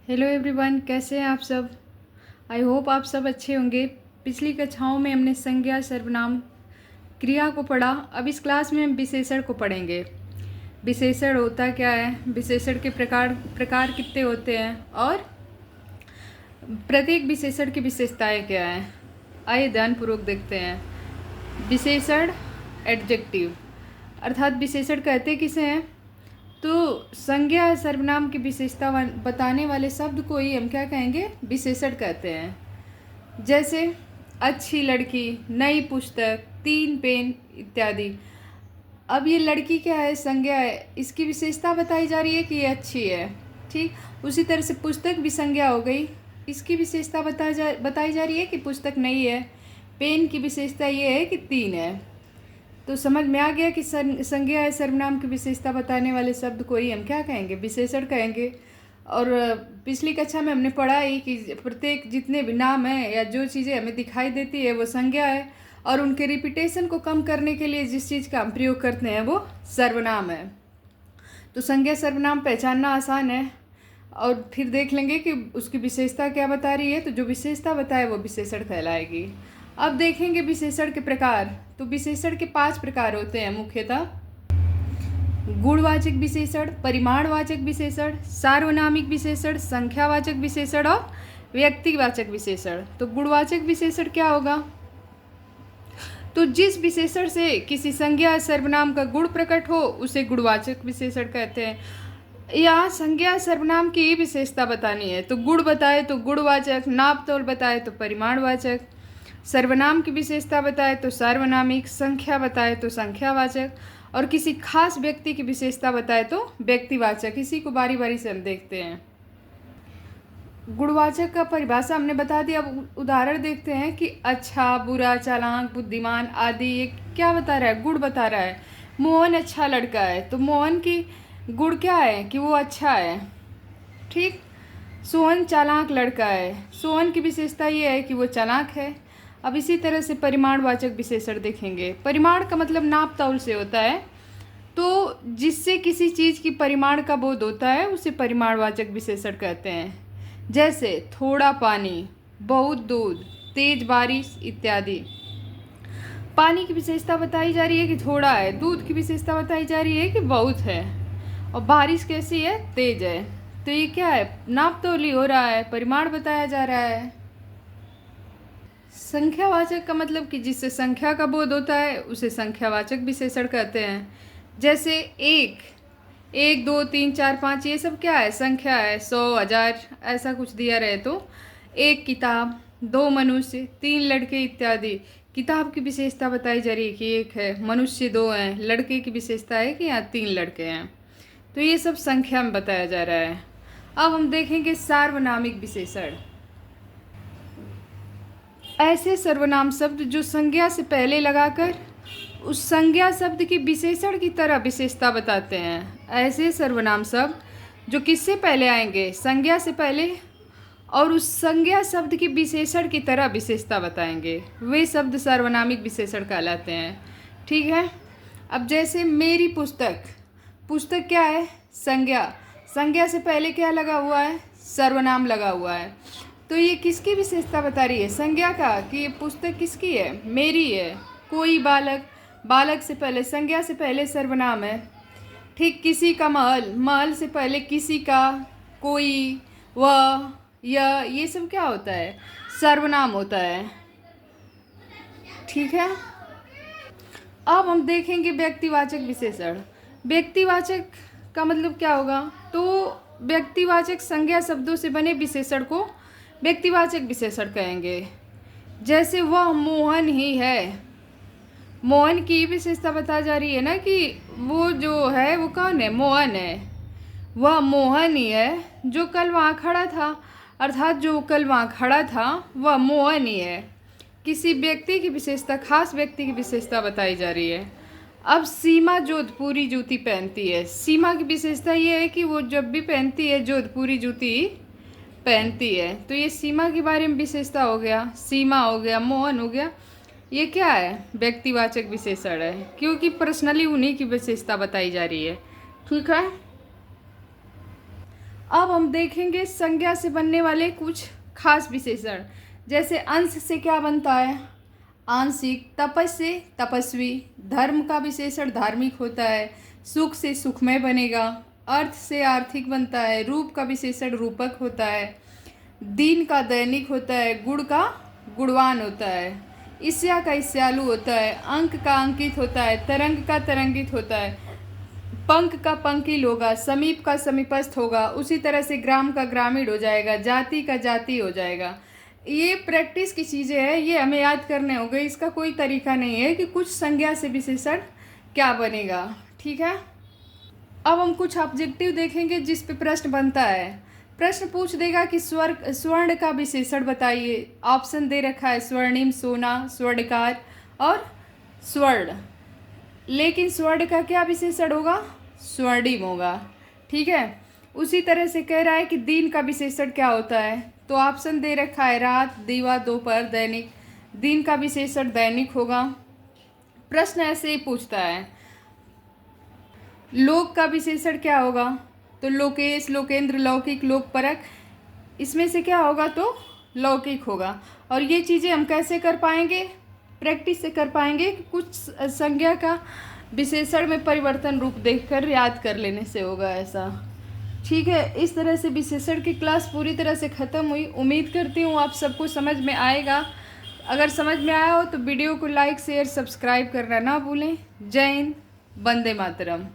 Hello everyone, कैसे हैं आप सब। आई होप आप सब अच्छे होंगे। पिछली कक्षाओं में हमने संज्ञा, सर्वनाम, क्रिया को पढ़ा। अब इस क्लास में हम विशेषण को पढ़ेंगे। विशेषण होता क्या है, विशेषण के प्रकार प्रकार कितने होते हैं और प्रत्येक विशेषण की विशेषताएं क्या हैं। आइए ध्यानपूर्वक देखते हैं। विशेषण एडजेक्टिव अर्थात विशेषण कहते किसे हैं, तो संज्ञा या सर्वनाम की विशेषता बताने वाले शब्द को ही हम क्या कहेंगे, विशेषण कहते हैं। जैसे अच्छी लड़की, नई पुस्तक, 3 पेन इत्यादि। अब ये लड़की क्या है, संज्ञा है, इसकी विशेषता बताई जा रही है कि ये अच्छी है। ठीक उसी तरह से पुस्तक भी संज्ञा हो गई, इसकी विशेषता बताई जा रही है कि पुस्तक नई है। पेन की विशेषता ये है कि 3 है। तो समझ में आ गया कि संज्ञा या सर्वनाम की विशेषता बताने वाले शब्द को ही हम क्या कहेंगे, विशेषण कहेंगे। और पिछली कक्षा में हमने पढ़ा ही कि प्रत्येक जितने भी नाम हैं या जो चीज़ें हमें दिखाई देती है वो संज्ञा है, और उनके रिपीटेशन को कम करने के लिए जिस चीज़ का हम प्रयोग करते हैं वो सर्वनाम है। तो संज्ञा सर्वनाम पहचानना आसान है, और फिर देख लेंगे कि उसकी विशेषता क्या बता रही है। तो जो विशेषता बताए वो विशेषण कहलाएगी। अब देखेंगे विशेषण के प्रकार। तो विशेषण के 5 प्रकार होते हैं मुख्यतः: गुणवाचक विशेषण, परिमाणवाचक विशेषण, सार्वनामिक विशेषण, संख्यावाचक विशेषण और व्यक्तिवाचक विशेषण। तो गुणवाचक विशेषण क्या होगा, तो जिस विशेषण से किसी संज्ञा या सर्वनाम का गुण प्रकट हो उसे गुणवाचक विशेषण कहते हैं। यहाँ संज्ञा सर्वनाम की ही विशेषता बतानी है, तो गुण बताए तो गुणवाचक, नाप तोल बताए तो परिमाणवाचक, सर्वनाम की विशेषता बताए तो सार्वनामिक, संख्या बताए तो संख्यावाचक, और किसी खास व्यक्ति की विशेषता बताए तो व्यक्तिवाचक। इसी को बारी बारी से हम देखते हैं। गुणवाचक का परिभाषा हमने बता दिया। अब उदाहरण देखते हैं कि अच्छा, बुरा, चालाक, बुद्धिमान आदि। ये क्या बता रहा है, गुण बता रहा है। मोहन अच्छा लड़का है, तो मोहन की गुण क्या है कि वो अच्छा है। ठीक। सोहन चालाक लड़का है, सोहन की विशेषता ये है कि वो चालाक है। अब इसी तरह से परिमाणवाचक विशेषण देखेंगे। परिमाण का मतलब नाप तौल से होता है, तो जिससे किसी चीज़ की परिमाण का बोध होता है उसे परिमाणवाचक विशेषण कहते हैं। जैसे थोड़ा पानी, बहुत दूध, तेज बारिश इत्यादि। पानी की विशेषता बताई जा रही है कि थोड़ा है, दूध की विशेषता बताई जा रही है कि बहुत है, और बारिश कैसी है, तेज है। तो ये क्या है, नाप तोल ही हो रहा है, परिमाण बताया जा रहा है। संख्यावाचक का मतलब कि जिससे संख्या का बोध होता है उसे संख्यावाचक विशेषण कहते हैं। जैसे एक, 1, 2, 3, 4, 5 ये सब क्या है, संख्या है। 100, 1000 ऐसा कुछ दिया रहे तो। एक किताब, 2 मनुष्य, 3 लड़के इत्यादि। किताब की विशेषता बताई जा रही है कि 1 है, मनुष्य 2 हैं, लड़के की विशेषता है कि यहाँ 3 लड़के हैं। तो ये सब संख्या में बताया जा रहा है। अब हम देखेंगे सार्वनामिक विशेषण। ऐसे सर्वनाम शब्द जो संज्ञा से पहले लगाकर उस संज्ञा शब्द की विशेषण की तरह विशेषता बताते हैं। ऐसे सर्वनाम शब्द जो किससे पहले आएंगे, संज्ञा से पहले, और उस संज्ञा शब्द की विशेषण की तरह विशेषता बताएंगे, वे शब्द सार्वनामिक विशेषण कहलाते हैं। ठीक है। अब जैसे मेरी पुस्तक, पुस्तक क्या है, संज्ञा, संज्ञा से पहले क्या लगा हुआ है, सर्वनाम लगा हुआ है। तो ये किसकी विशेषता बता रही है, संज्ञा का, कि ये पुस्तक किसकी है, मेरी है। कोई बालक, बालक से पहले, संज्ञा से पहले सर्वनाम है। ठीक। किसी का महल, महल से पहले किसी का, कोई, वह, यह, ये सब क्या होता है, सर्वनाम होता है। ठीक है। अब हम देखेंगे व्यक्तिवाचक विशेषण। व्यक्तिवाचक का मतलब क्या होगा, तो व्यक्तिवाचक संज्ञा शब्दों से बने विशेषण को व्यक्तिवाचक विशेषण कहेंगे। जैसे वह मोहन ही है, मोहन की विशेषता बता जा रही है ना कि वो जो है वो कौन है, मोहन है। वह मोहन ही है जो कल वहाँ खड़ा था, अर्थात जो कल वहाँ खड़ा था वह मोहन ही है। किसी व्यक्ति की विशेषता, खास व्यक्ति की विशेषता बताई जा रही है। अब सीमा जोधपुरी जूती पहनती है। सीमा की विशेषता ये है कि वो जब भी पहनती है जोधपुरी जूती पहनती है। तो ये सीमा के बारे में विशेषता हो गया, सीमा हो गया, मोहन हो गया। ये क्या है, व्यक्तिवाचक विशेषण है, क्योंकि पर्सनली उन्हीं की विशेषता बताई जा रही है। ठीक है। अब हम देखेंगे संज्ञा से बनने वाले कुछ खास विशेषण। जैसे अंश से क्या बनता है? आंशिक। तपस से तपस्वी। धर्म का विशेषण धार्मिक होता है। सुख से सुखमय बनेगा। अर्थ से आर्थिक बनता है। रूप का विशेषण रूपक होता है। दीन का दैनिक होता है। गुण का गुणवान होता है। ईर्ष्या का ईर्ष्यालु होता है। अंक का अंकित होता है। तरंग का तरंगित होता है। पंख का पंकिल होगा। समीप का समीपस्थ होगा। उसी तरह से ग्राम का ग्रामीण हो जाएगा। जाति का जाति हो जाएगा। ये प्रैक्टिस की चीज़ें हैं, ये हमें याद करने होंगे। इसका कोई तरीका नहीं है कि कुछ संज्ञा से विशेषण क्या बनेगा। ठीक है, अब हम कुछ ऑब्जेक्टिव देखेंगे जिस पे प्रश्न बनता है। प्रश्न पूछ देगा कि स्वर्ण का विशेषण बताइए। ऑप्शन दे रखा है स्वर्णिम, सोना, स्वर्णकार और स्वर्ण। लेकिन स्वर्ण का क्या विशेषण होगा? स्वर्णिम होगा। ठीक है, उसी तरह से कह रहा है कि दिन का विशेषण क्या होता है, तो ऑप्शन दे रखा है रात, दिवा, दोपहर, दैनिक। दिन का विशेषण दैनिक होगा। प्रश्न ऐसे ही पूछता है। लोक का विशेषण क्या होगा, तो लोकेश, लोकेंद्र, लौकिक, लोकपरक। इसमें से क्या होगा, तो लौकिक होगा। और ये चीज़ें हम कैसे कर पाएंगे? प्रैक्टिस से कर पाएंगे। कुछ संज्ञा का विशेषण में परिवर्तन रूप देखकर याद कर लेने से होगा ऐसा। ठीक है, इस तरह से विशेषण की क्लास पूरी तरह से ख़त्म हुई। उम्मीद करती हूँ आप सबको समझ में आएगा। अगर समझ में आया हो तो वीडियो को लाइक, शेयर, सब्सक्राइब करना ना भूलें। जय हिंद, वंदे मातरम।